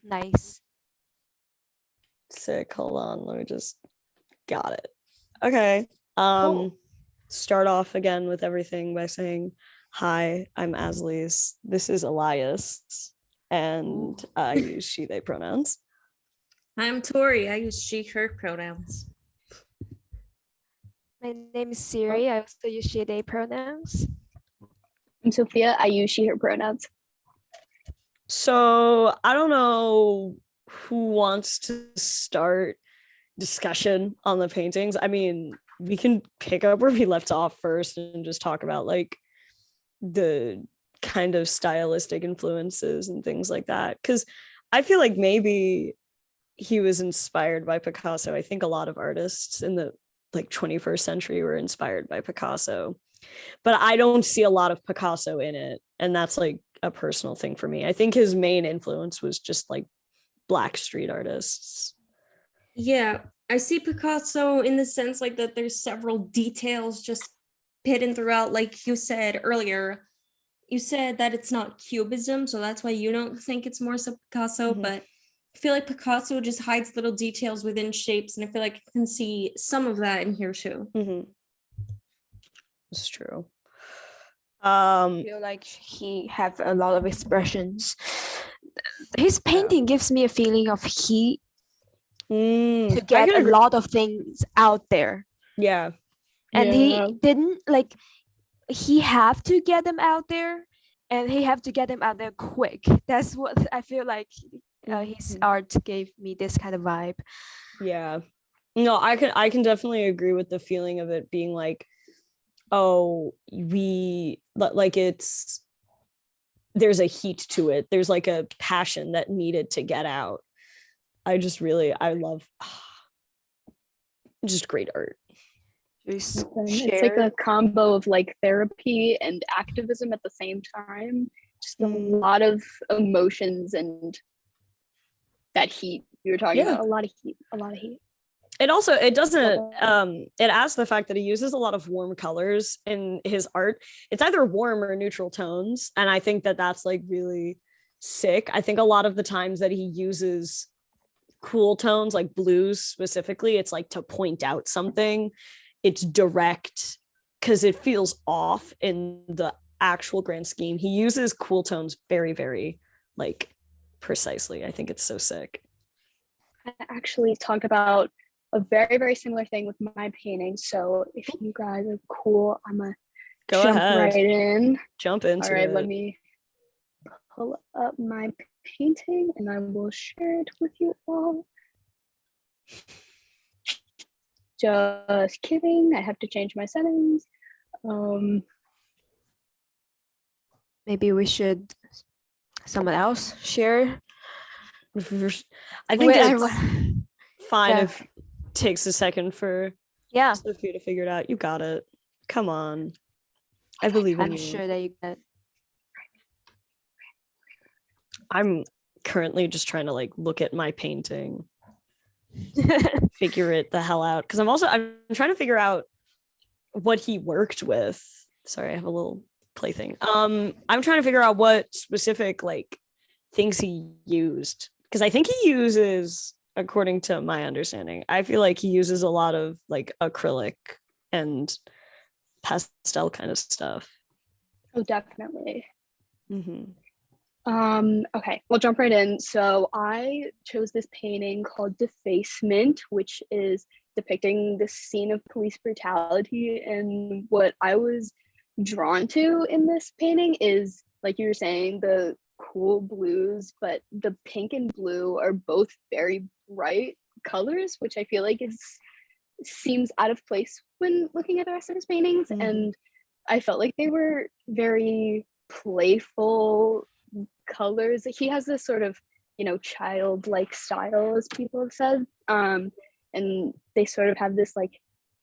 Nice. Sick. Hold on. Let me just got it. Okay. Cool. Start off again with everything by saying, hi, I'm Aslis. This is Elias. And I use she, they pronouns. I'm Tori. I use she, her pronouns. My name is Siri. I also use she, they pronouns. I'm Sophia. I use she, her pronouns. So I don't know who wants to start discussion on the paintings. I mean, we can pick up where we left off first and just talk about like the kind of stylistic influences and things like that. Because I feel like maybe he was inspired by Picasso. I think a lot of artists in the like 21st century were inspired by Picasso, but I don't see a lot of Picasso in it. And that's like a personal thing for me. I think his main influence was just like Black street artists. Yeah, I see Picasso in the sense like that there's several details just hidden throughout. Like you said earlier, you said that it's not cubism, so that's why you don't think it's more so Picasso, but I feel like Picasso just hides little details within shapes, and I feel like I can see some of that in here too. It's true. I feel like he have a lot of expressions. His painting gives me a feeling of he to get a lot of things out there. Yeah. And he didn't like, he have to get them out there, and he have to get them out there quick. That's what I feel like his art gave me, this kind of vibe. Yeah. No, I can definitely agree with the feeling of it being like, oh, we like it's there's a heat to it. There's like a passion that needed to get out. I love just great art. It's like a combo of like therapy and activism at the same time. Just a lot of emotions and that heat you were talking about. A lot of heat. It adds the fact that he uses a lot of warm colors in his art. It's either warm or neutral tones, and I think that that's like really sick. I think a lot of the times that he uses cool tones, like blues specifically, it's like to point out something. It's direct because it feels off in the actual grand scheme. He uses cool tones very, very like precisely. I think it's so sick. I actually talked about a very, very similar thing with my painting. So if you guys are cool, I'm gonna jump right in. Jump into it. All right, let me pull up my painting and I will share it with you all. Just kidding, I have to change my settings. Maybe we should someone else share. I think it's fine if it takes a second for Sophia to figure it out. You got it. Come on. I believe in you. I'm sure that you get. I'm currently just trying to like look at my painting, figure it the hell out, because I'm trying to figure out what he worked with. Sorry, I have a little plaything. I'm trying to figure out what specific like things he used, because I think he uses, according to my understanding, I feel like he uses a lot of like acrylic and pastel kind of stuff. Oh, definitely. Okay, we'll jump right in. So I chose this painting called Defacement, which is depicting the scene of police brutality. And what I was drawn to in this painting is, like you were saying, the cool blues, but the pink and blue are both very bright colors, which I feel like seems out of place when looking at the rest of his paintings. And I felt like they were very playful colors. He has this sort of, childlike style, as people have said, and they sort of have this like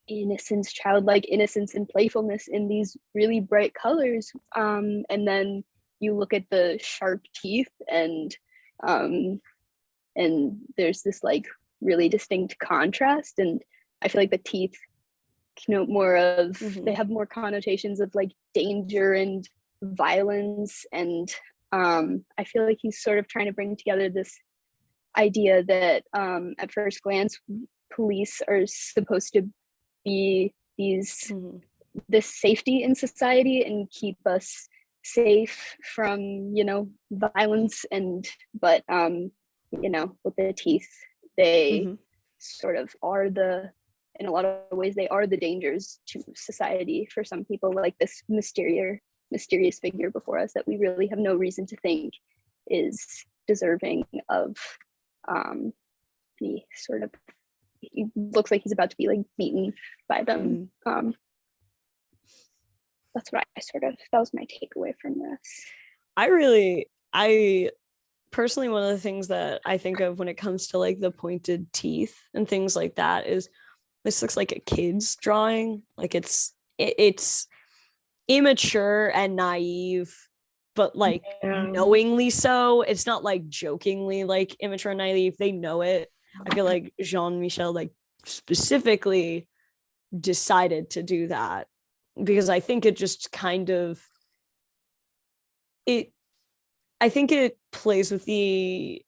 innocence, childlike innocence and playfulness in these really bright colors, and then you look at the sharp teeth and there's this like really distinct contrast, and I feel like the teeth connote more of they have more connotations of like danger and violence, and I feel like he's sort of trying to bring together this idea that at first glance police are supposed to be this safety in society and keep us safe from, you know, violence, but you know, with the teeth, they sort of are in a lot of ways they are the dangers to society for some people, like this mysterious figure before us that we really have no reason to think is deserving of the sort of, he looks like he's about to be like beaten by them. That's what that was my takeaway from this. I personally, one of the things that I think of when it comes to like the pointed teeth and things like that is this looks like a kid's drawing. Like it's immature and naive, but like knowingly so. It's not like jokingly like immature and naive. They know it. I feel like Jean-Michel like specifically decided to do that because I think it just kind of I think it plays with the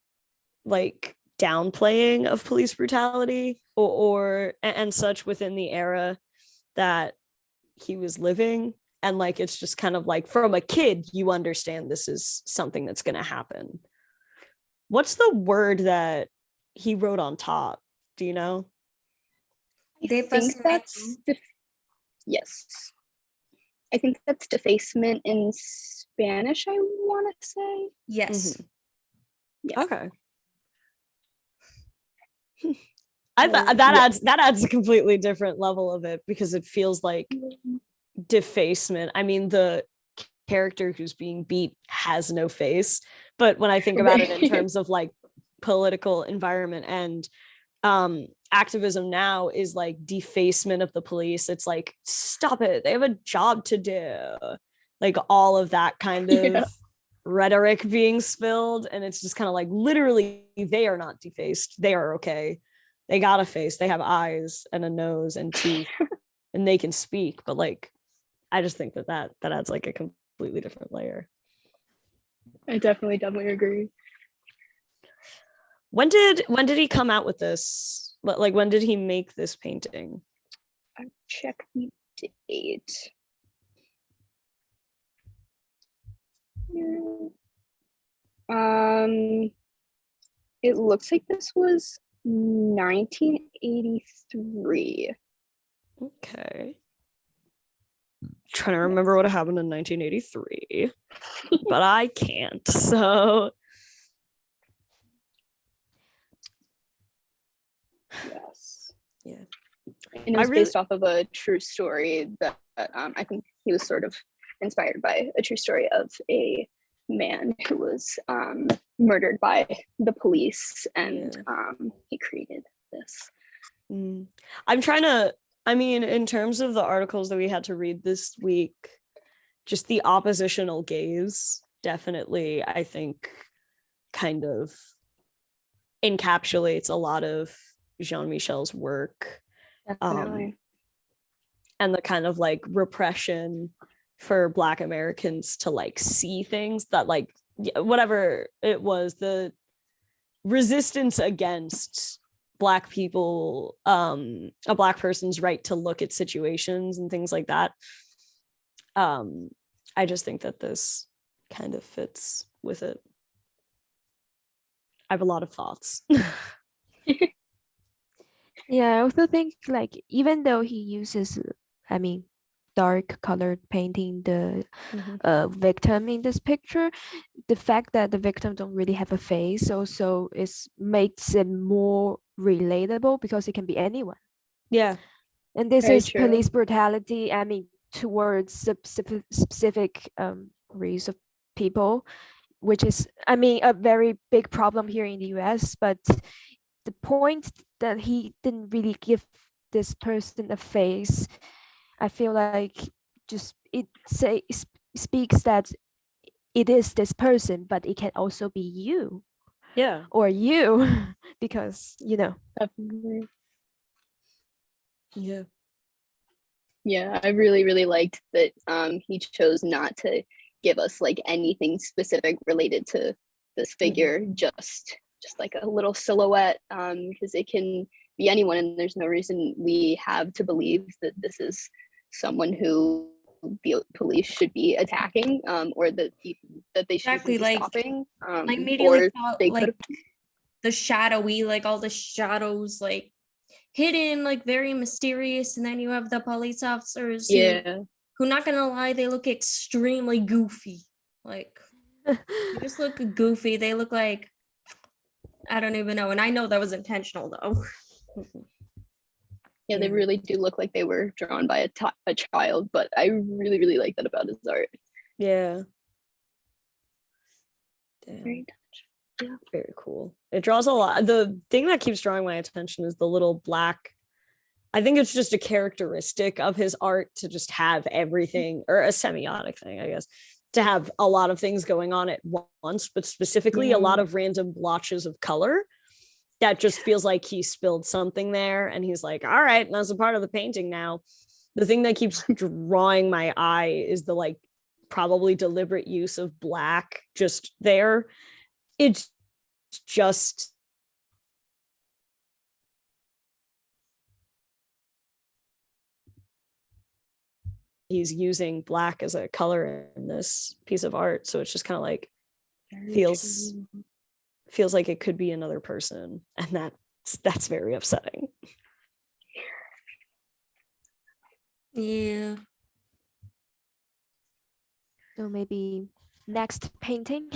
like downplaying of police brutality or and such within the era that he was living, and like it's just kind of like from a kid you understand this is something that's going to happen. What's the word that he wrote on top? Do you know? I think that's yes. I think that's defacement in Spanish, I want to say. Yes. Yeah. Okay. I thought that adds a completely different level of it because it feels like defacement. I mean, the character who's being beat has no face, but when I think about it in terms of like political environment and activism now is like defacement of the police. It's like, stop it, they have a job to do, like all of that kind of rhetoric being spilled, and it's just kind of like literally they are not defaced, they are okay, they got a face, they have eyes and a nose and teeth and they can speak, but like I just think that adds like a completely different layer. I definitely agree. When did he come out with this? Like when did he make this painting? I'll check the date. It looks like this was 1983. Okay. Trying to remember what happened in 1983, but I can't. So yes, yeah, and it was based off of a true story that I think he was sort of inspired by a true story of a man who was murdered by the police, and he created this. I'm trying to, I mean, in terms of the articles that we had to read this week, just the oppositional gaze definitely, I think, kind of encapsulates a lot of Jean-Michel's work. Definitely. And the kind of like repression for Black Americans to like see things that like whatever it was, the resistance against Black people, a Black person's right to look at situations and things like that. I just think that this kind of fits with it. I have a lot of thoughts. Yeah, I also think like even though he uses, I mean, dark colored painting the victim in this picture, the fact that the victim don't really have a face also makes it more relatable because it can be anyone. Yeah. And this Very is true. police brutality, I mean, towards specific race of people, which is, I mean, a very big problem here in the US. But the point that he didn't really give this person a face, I feel like just speaks that it is this person, but it can also be you. Yeah. Or you, because, you know. Definitely. Yeah. Yeah, I really liked that he chose not to give us like anything specific related to this figure, just just like a little silhouette, because it can be anyone, and there's no reason we have to believe that this is someone who the police should be attacking, or that they should Exactly, be like stopping. I immediately Or thought they like could the shadowy, like all the shadows, like hidden, like very mysterious, and then you have the police officers who, not gonna lie, they look extremely goofy. Like they just look goofy. They look like, I don't even know, and I know that was intentional though. Yeah, they really do look like they were drawn by a child, but I really, really like that about his art. Yeah. Damn. Very cool. It draws a lot. The thing that keeps drawing my attention is the little black. I think it's just a characteristic of his art to just have everything, or a semiotic thing, I guess, to have a lot of things going on at once, but specifically a lot of random blotches of color that just feels like he spilled something there and he's like, all right, that's a part of the painting now. The thing that keeps drawing my eye is the like probably deliberate use of black just there. It's just he's using black as a color in this piece of art, so it's just kind of like feels like it could be another person, and that's very upsetting. Yeah. So maybe next painting.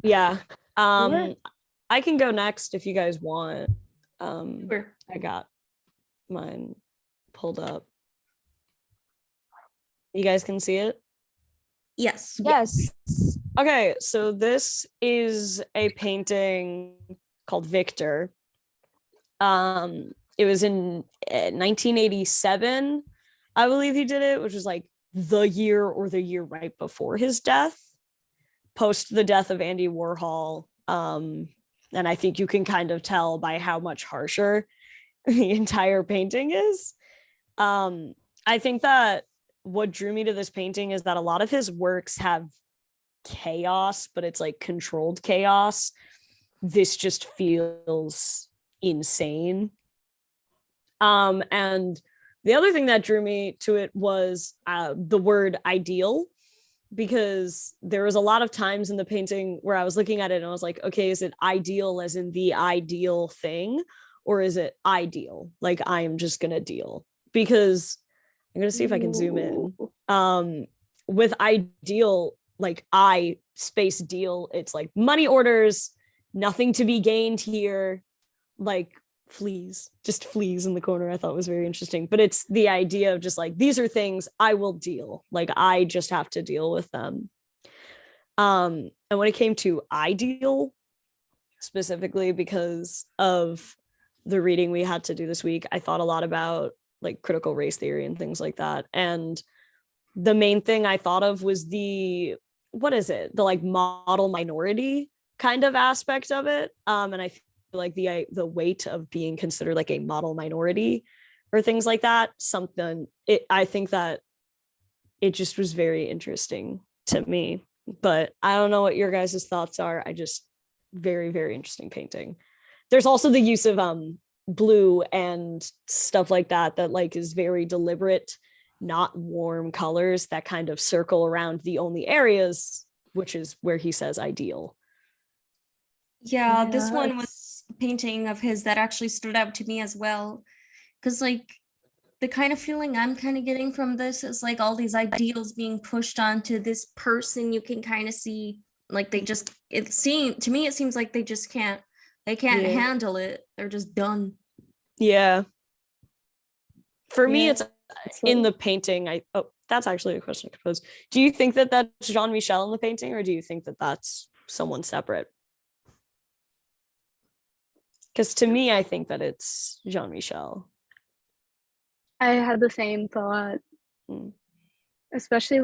Yeah. I can go next if you guys want. Sure. I got mine pulled up. You guys can see it? Yes. Yes. Okay, so this is a painting called Victor. It was in 1987, I believe he did it, which was like the year or the year right before his death, post the death of Andy Warhol. And I think you can kind of tell by how much harsher the entire painting is. I think that what drew me to this painting is that a lot of his works have chaos, but it's like controlled chaos. This just feels insane. And the other thing that drew me to it was the word ideal, because there was a lot of times in the painting where I was looking at it and I was like, okay, is it ideal as in the ideal thing, or is it ideal? Like, I am just gonna deal, because I'm gonna see if I can zoom in. With ideal, like I space deal, it's like money orders, nothing to be gained here, like fleas, just fleas in the corner. I thought was very interesting, but it's the idea of just like, these are things I will deal, like I just have to deal with them. And when it came to ideal, specifically because of the reading we had to do this week, I thought a lot about like critical race theory and things like that. And the main thing I thought of was the like model minority kind of aspect of it. And I feel like the weight of being considered like a model minority or things like that, I think that it just was very interesting to me. But I don't know what your guys' thoughts are. Very, very interesting painting. There's also the use of blue and stuff like that like is very deliberate, not warm colors that kind of circle around the only areas, which is where he says ideal. Yeah, this one was a painting of his that actually stood out to me as well, because like the kind of feeling I'm kind of getting from this is like all these ideals being pushed onto this person. You can kind of see like it seems like they just can't handle it. They're just done. Yeah. For me, it's in the painting. That's actually a question I could pose. Do you think that that's Jean-Michel in the painting, or do you think that that's someone separate? Because to me, I think that it's Jean-Michel. I had the same thought, especially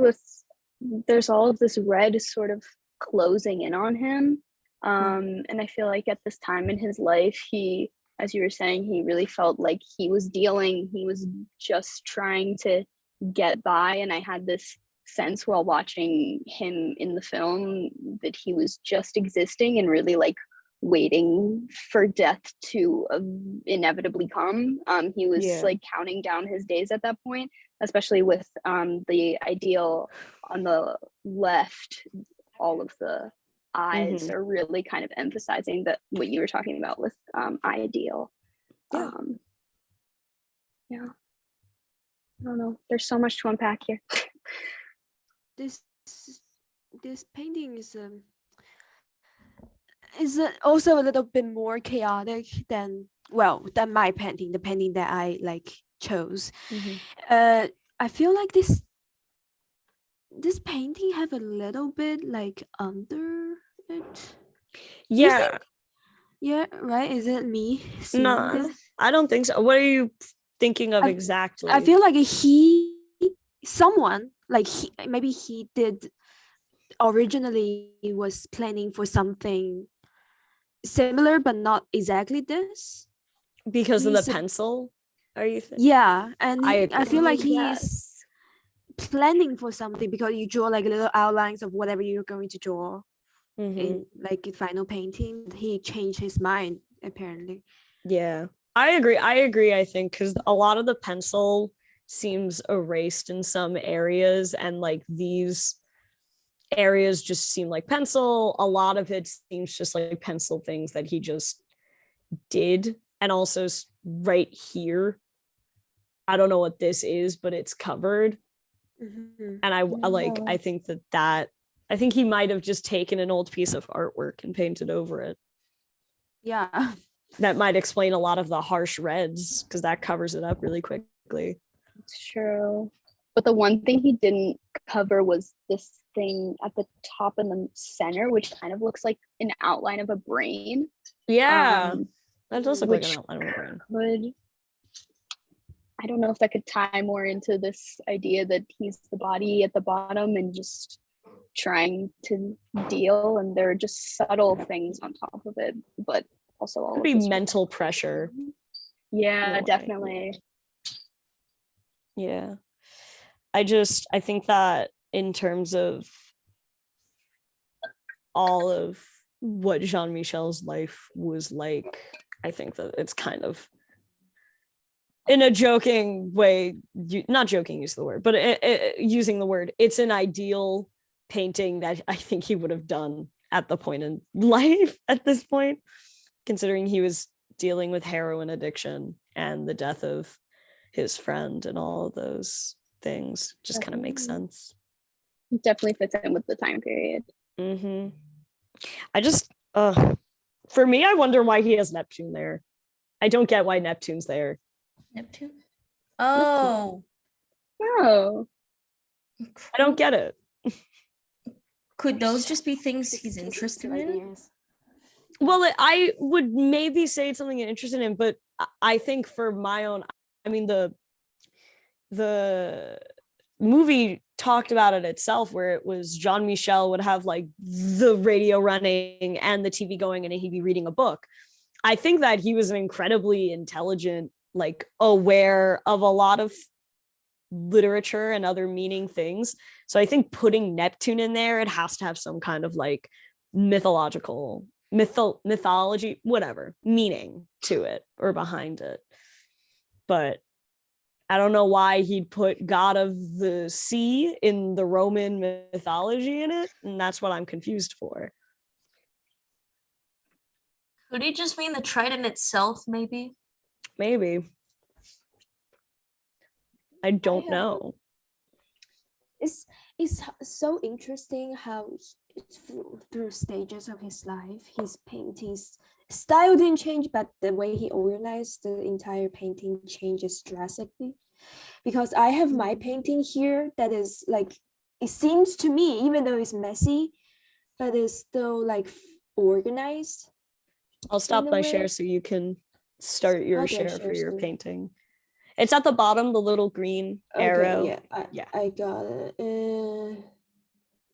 there's all of this red sort of closing in on him. And I feel like at this time in his life, he, as you were saying, he really felt like he was just trying to get by. And I had this sense while watching him in the film that he was just existing and really like waiting for death to inevitably come. He was Yeah. like counting down his days at that point, especially with the ideal on the left. All of the eyes are really kind of emphasizing that what you were talking about with ideal. Yeah. Yeah. I don't know. There's so much to unpack here. This painting is also a little bit more chaotic than my painting, the painting that I like chose. I feel like this painting have a little bit like under it. Yeah. Yeah, right. Is it me? No, I don't think so. What are you thinking of exactly? I feel like someone like maybe he did originally was planning for something similar, but not exactly this. Because of the pencil, are you thinking? Yeah, and I feel like he's planning for something because you draw like little outlines of whatever you're going to draw in like final painting. He changed his mind apparently. Yeah, I agree. I think because a lot of the pencil seems erased in some areas, and like these areas just seem like pencil. A lot of it seems just like pencil things that he just did. And also right here, I don't know what this is, but it's covered. And I think that I think he might have just taken an old piece of artwork and painted over it. Yeah. That might explain a lot of the harsh reds, because that covers it up really quickly. It's true. But the one thing he didn't cover was this thing at the top in the center, which kind of looks like an outline of a brain. Yeah. That does look like an outline of a brain. I don't know if that could tie more into this idea that he's the body at the bottom and just trying to deal, and there are just subtle things on top of it, but also all could be mental pressure. Yeah, definitely. Yeah. I think that in terms of all of what Jean-Michel's life was like, I think that it's kind of, in a joking way, not joking use the word, but using the word, it's an ideal painting that I think he would have done at the point in life at this point, considering he was dealing with heroin addiction and the death of his friend and all of those things. Just kind of makes sense. It definitely fits in with the time period. I just for me, I wonder why he has Neptune there. I don't get why Neptune's there. Neptune? Oh. I don't get it. Could those just be things he's interested in? Well, I would maybe say it's something I'm interested in, but I think for my own, I mean, the movie talked about it itself, where it was Jean-Michel would have like the radio running and the TV going, and he'd be reading a book. I think that he was an incredibly intelligent, like aware of a lot of literature and other meaning things. So I think putting Neptune in there, it has to have some kind of like mythology, whatever meaning to it or behind it. But I don't know why he'd put God of the Sea in the Roman mythology in it, and that's what I'm confused for. Could he just mean the trident itself, maybe? Maybe. I don't know. It's so interesting how through stages of his life, his paintings style didn't change, but the way he organized the entire painting changes drastically. Because I have my painting here that is like, it seems to me, even though it's messy, but it's still like organized. I'll stop my share so you can start your share for your painting. It's at the bottom, the little green arrow. Yeah, I got it.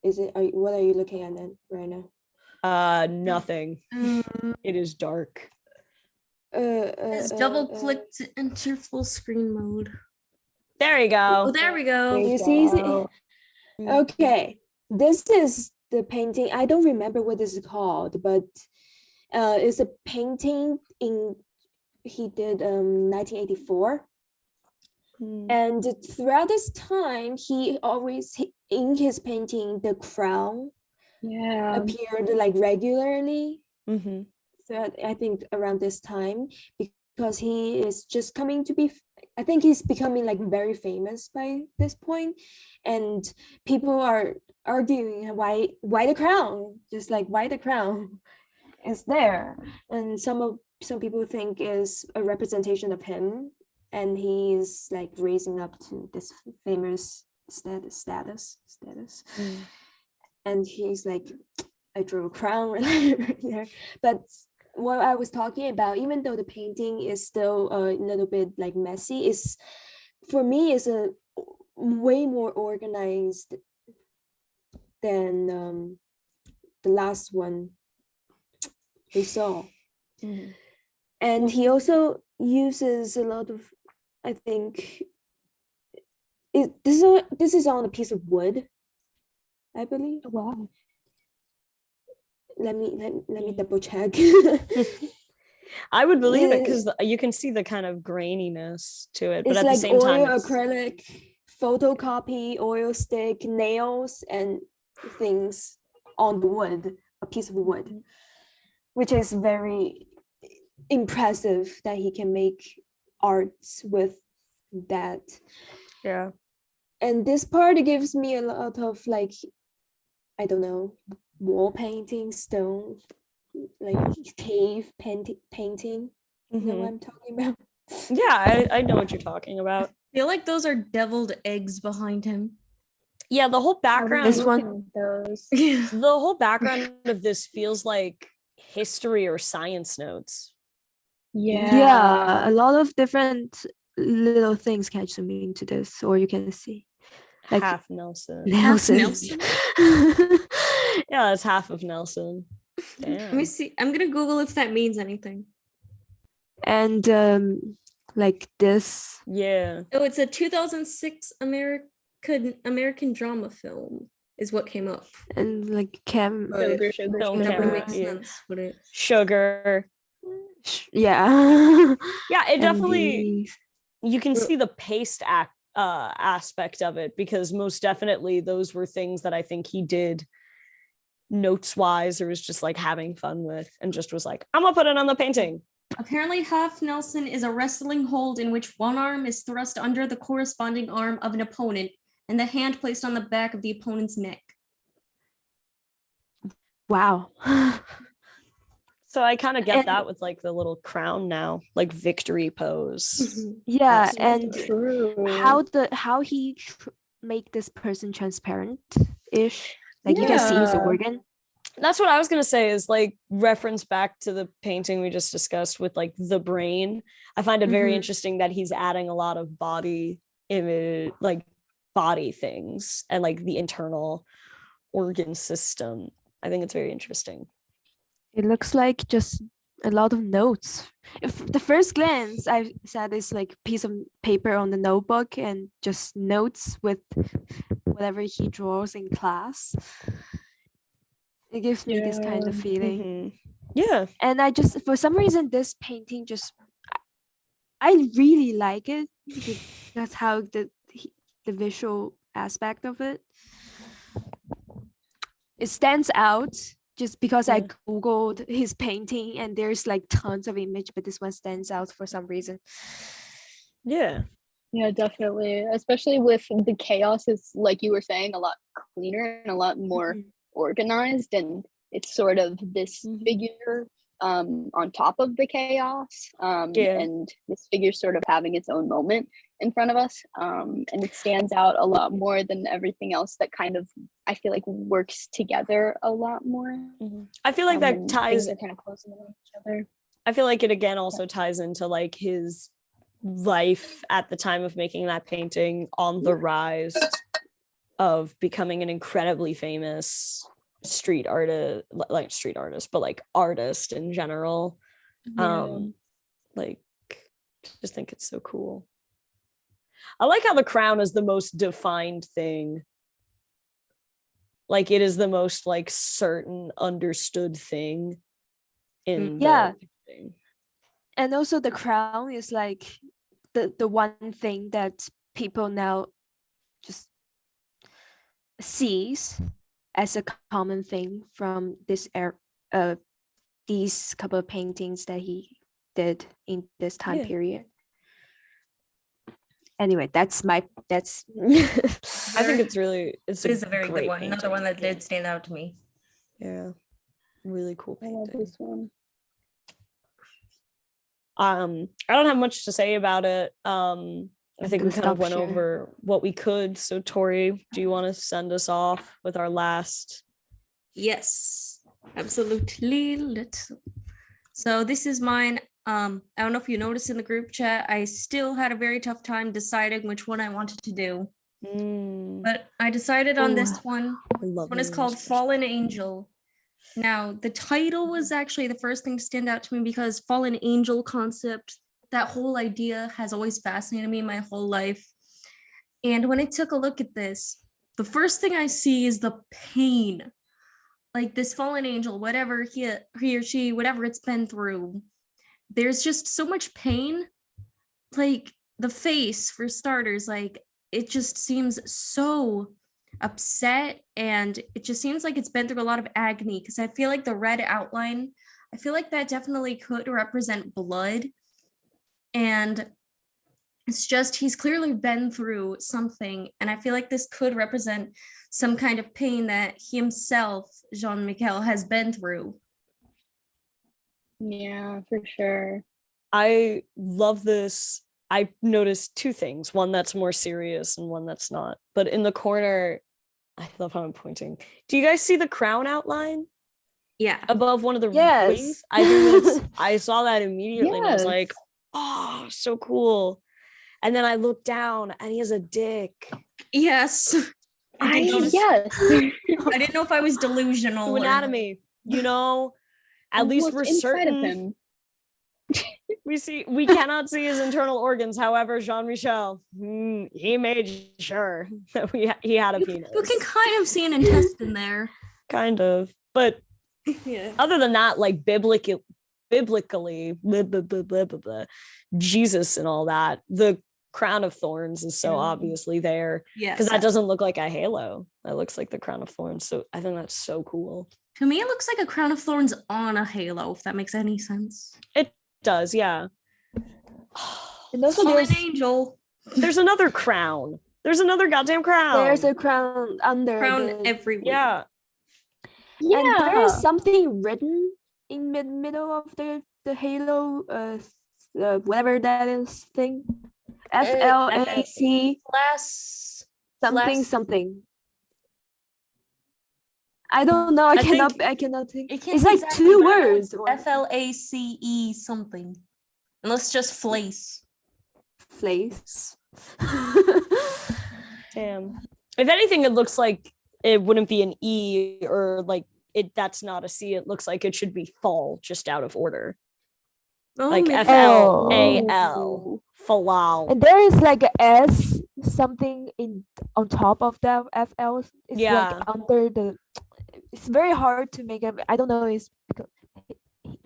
Is it? What are you looking at then right now? Nothing. It is dark. It's double click to enter full screen mode. There you go. Oh, there we go. You see? Okay, this is the painting. I don't remember what this is called, but It's a painting he did 1984. And throughout this time, he always in his painting, the crown appeared like regularly. Throughout, I think around this time, because he is just coming to be. I think he's becoming like very famous by this point, and people are arguing why the crown, just like why the crown is there, and some people think is a representation of him, and he's like raising up to this famous status, and he's like, I drew a crown right there. But what I was talking about, even though the painting is still a little bit like messy, is for me is a way more organized than the last one we saw. And he also uses a lot of, I think, this is on a piece of wood, I believe. Wow. Let me double check. I would believe it because you can see the kind of graininess to it, but it's at like the same time, oil acrylic, photocopy, oil stick, nails, and things on the wood, a piece of wood, which is very impressive that he can make arts with that. Yeah. And this part gives me a lot of like, I don't know, wall painting, stone, like cave painting. You know what I'm talking about? Yeah, I know what you're talking about. I feel like those are deviled eggs behind him. Yeah, the whole background. This one, The whole background of this feels like history or science notes. Yeah, a lot of different little things can zoom into this, or you can see like half Nelson. Nelson. Yeah, that's half of Nelson. Damn. Let me see. I'm gonna Google if that means anything. And like this. Yeah. Oh, it's a 2006 American drama film is what came up. And like Film That camera, would make yeah. sense, would it? Sugar. Yeah. Yeah, it And definitely, you can see the paste aspect of it, because most definitely those were things that I think he did notes wise, or was just like having fun with, and just was like, I'm gonna put it on the painting. Apparently, half Nelson is a wrestling hold in which one arm is thrust under the corresponding arm of an opponent and the hand placed on the back of the opponent's neck. Wow. So I kind of get that with like the little crown now, like victory pose. Yeah, That's and True. how he make this person transparent-ish, like you can see his organ. That's what I was gonna say, is like reference back to the painting we just discussed with like the brain. I find it very interesting that he's adding a lot of body image, like body things, and like the internal organ system. I think it's very interesting. It looks like just a lot of notes. If the first glance I said is like a piece of paper on the notebook and just notes with whatever he draws in class. It gives me this kind of feeling. Yeah. And I just, for some reason, this painting just, I really like it. That's how the visual aspect of it. It stands out just because I Googled his painting and there's like tons of image, but this one stands out for some reason. Yeah. Yeah, definitely. Especially with the chaos, it's like you were saying, a lot cleaner and a lot more organized, and it's sort of this figure on top of the chaos, and this figure sort of having its own moment in front of us, and it stands out a lot more than everything else that kind of, I feel like, works together a lot more. I feel like that ties, things are kind of close to each other. I feel like it again also ties into like his life at the time of making that painting, on the rise of becoming an incredibly famous street artist, but like artist in general. Like, just think it's so cool. I like how the crown is the most defined thing. Like, it is the most like certain, understood thing. in Yeah. the painting. And also the crown is like the one thing that people now just sees as a common thing from these couple of paintings that he did in this time Yeah. period. Anyway, that's I think it's It is a very good great one. Another one that painting. did stand out to me. Yeah, really cool I love painting. this one. I don't have much to say about it. I think we kind of went Stop share. over what we could. So Tori, do you want to send us off with our last? Yes, absolutely. So this is mine. I don't know if you noticed in the group chat, I still had a very tough time deciding which one I wanted to do, but I decided on this one. I love This one is those called expressions. Fallen Angel. Now, the title was actually the first thing to stand out to me because fallen angel concept, that whole idea has always fascinated me my whole life. And when I took a look at this, the first thing I see is the pain. Like this fallen angel, whatever he or she, whatever it's been through, there's just so much pain. Like the face, for starters, like it just seems so upset, and it just seems like it's been through a lot of agony, because I feel like the red outline, I feel like that definitely could represent blood, and it's just he's clearly been through something, and I feel like this could represent some kind of pain that he himself, Jean-Michel, has been through. Yeah, for sure. I love this. I noticed two things, one that's more serious and one that's not. But in the corner, I love how I'm pointing. Do you guys see the crown outline Yeah. above one of the Yes. wings? I think that's, I saw that immediately and I was Yes. like, oh, so cool. And then I looked down and he has a dick. Yes. I did notice. Yes. I didn't know if I was delusional. To or- anatomy, you know, at least What's we're inside of certain. him. We cannot see his internal organs. However, Jean-Michel, he made sure that he had a penis. You can kind of see an intestine there. Kind of, but Yeah. other than that, like biblically, blah, blah, blah, blah, blah, blah, Jesus and all that, the crown of thorns is so obviously there, Yes. because that doesn't look like a halo. That looks like the crown of thorns. So I think that's so cool. To me, it looks like a crown of thorns on a halo, if that makes any sense. It does, yeah. And also Fallen there's angel. There's another crown. There's another goddamn crown. there's a crown under Crown the, everywhere. Yeah. Yeah. and there is something written in middle of the halo, whatever that is thing, FLAC Glass. something Glass- something. I don't know. I cannot think. It can't It's be like exactly, two but I know words. it's FLACE something. Unless just flace. Place. Damn. If anything, it looks like it wouldn't be an E, or like it. That's not a C. It looks like it should be fall, just out of order. Oh, Like maybe- FLAL. Falal. And there is like a S something on top of that FL. It's Yeah. like under the. It's very hard to make it. I don't know. It's because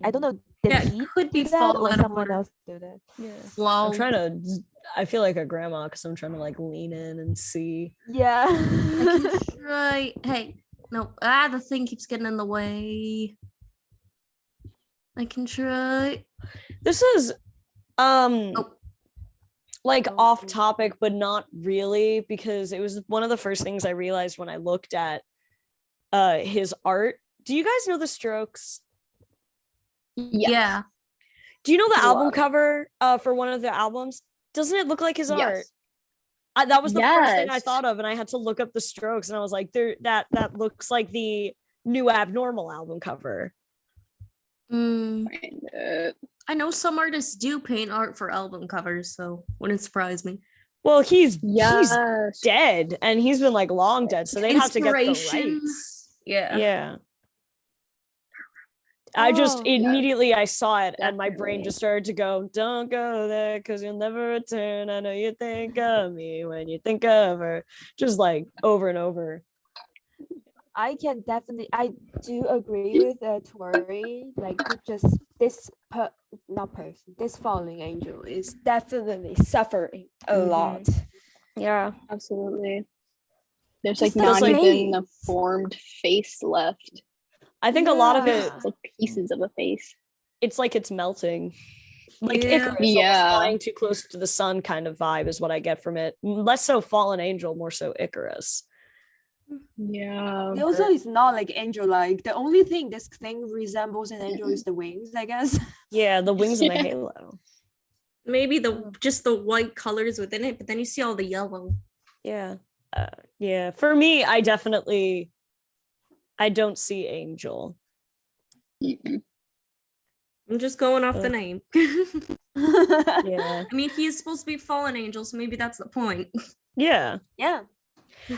I don't know. Did Yeah, he it could be do that fall or out of someone order. else do that? Yeah. Lol. I'm trying to. I feel like a grandma because I'm trying to like lean in and see. Yeah. I can try. Hey, no. The thing keeps getting in the way. I can try. This is like off topic, but not really, because it was one of the first things I realized when I looked at his art. Do you guys know the Strokes? Yes. Yeah. Do you know the album Love. cover for one of the albums? Doesn't it look like his art? Yes. That was the first thing I Yes. thought of, and I had to look up the Strokes, and I was like, "There, that looks like the new Abnormal album cover." Find it. I know some artists do paint art for album covers, so wouldn't surprise me. Well, he's Yes. dead, and he's been like long dead, so they have to get the Inspiration. rights. Yeah. Yeah. I just Oh, immediately I saw it and my brain Definitely. just started to go, don't go there because you'll never return. I know you think of me when you think of her. Just like over and over. I can definitely, I do agree with Tori. Like, just not person, this falling angel is definitely suffering a lot. Yeah. Absolutely. There's Just like the not even a face. formed face left. I think a lot of it, It's like pieces of a face. it's like it's melting. Like Yeah. Icarus almost Yeah. flying too close to the sun kind of vibe is what I get from it. Less so fallen angel, more so Icarus. Yeah. It also is not like angel-like. The only thing this thing resembles an angel is the wings, I guess. Yeah, the wings and the halo. Maybe just the white colors within it, but then you see all the yellow. Yeah. Yeah. For me, I don't see angel. Mm-mm. I'm just going off the Ugh. name. Yeah. I mean, he is supposed to be fallen angel, so maybe that's the point. Yeah. Yeah.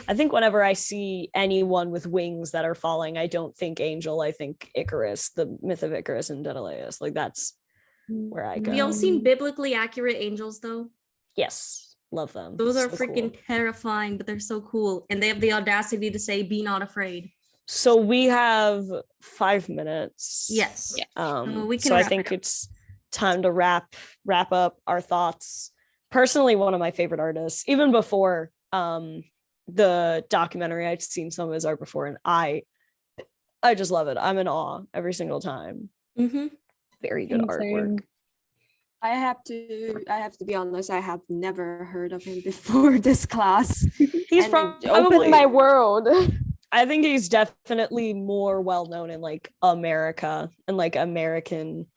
I think whenever I see anyone with wings that are falling, I don't think angel. I think Icarus, the myth of Icarus and Daedalus. Like that's where I go. Have y'all seen biblically accurate angels though? Yes. Love them. Those are So freaking cool. terrifying, but they're so cool. And they have the audacity to say, be not afraid. So we have 5 minutes. Yes. Yeah. We can So I wrap it think up. it's time to wrap up our thoughts. Personally, one of my favorite artists, even before the documentary, I'd seen some of his art before, and I just love it. I'm in awe every single time. Very good artwork. I have to be honest, I have never heard of him before this class. He's And probably it opened my world. I think he's definitely more well known in like America and like American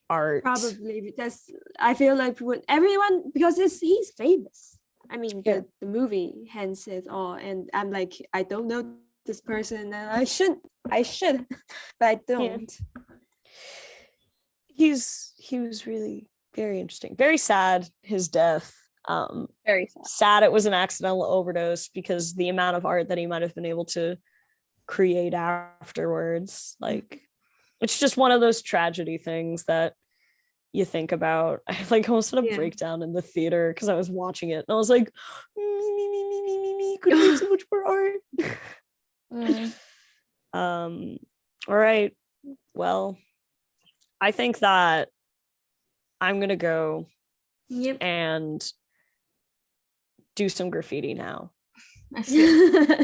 art. Probably because I feel like when everyone, because he's famous. I mean, Yeah. the movie hence it all, and I'm like, I don't know this person, and I should, but I don't. He was really very interesting. Very sad, his death. Very sad. Sad it was an accidental overdose because the amount of art that he might have been able to create afterwards. Like, it's just one of those tragedy things that you think about. I like almost had a breakdown in the theater because I was watching it and I was like, me, could have made so much more art. All right. Well, I think that I'm gonna go and do some graffiti now.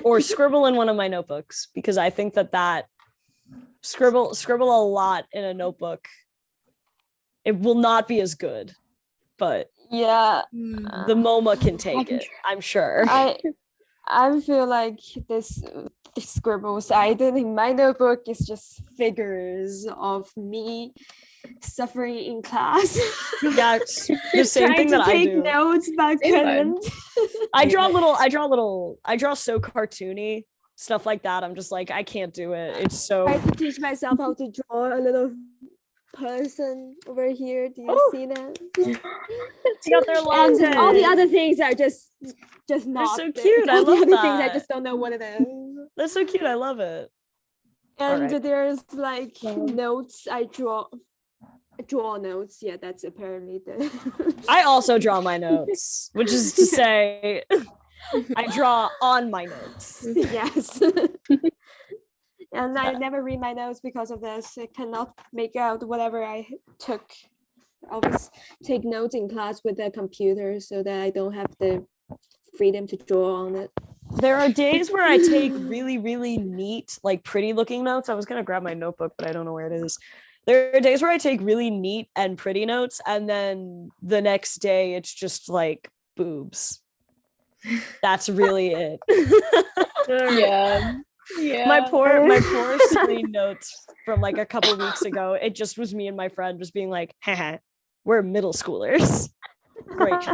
Or scribble in one of my notebooks, because I think that scribble a lot in a notebook, it will not be as good, but Yeah, the MoMA can take it, I'm sure. I feel like this scribbles I did in my notebook is just figures of me suffering in class. Yeah, the same thing that I do. Take notes but couldn't. I draw so cartoony stuff like that. I'm just like, I can't do it. It's so. I had to teach myself how to draw a little person over here. Do you see that? They got their long And all the head. other things are just not. so there. cute. I All the love other things I that. just don't know what it is. That's so cute. I love it. And Alright. there's like notes I draw notes. Yeah, that's apparently the. I also draw my notes, which is to say, I draw on my notes. Yes. And I never read my notes because of this. I cannot make out whatever I took. I always take notes in class with the computer so that I don't have the freedom to draw on it. There are days where I take really, really neat, like pretty looking notes. I was going to grab my notebook, but I don't know where it is. There are days where I take really neat and pretty notes, and then the next day it's just like boobs. That's really it. Yeah. My poor screen notes from like a couple weeks ago, it just was me and my friend just being like, haha, we're middle schoolers. Great.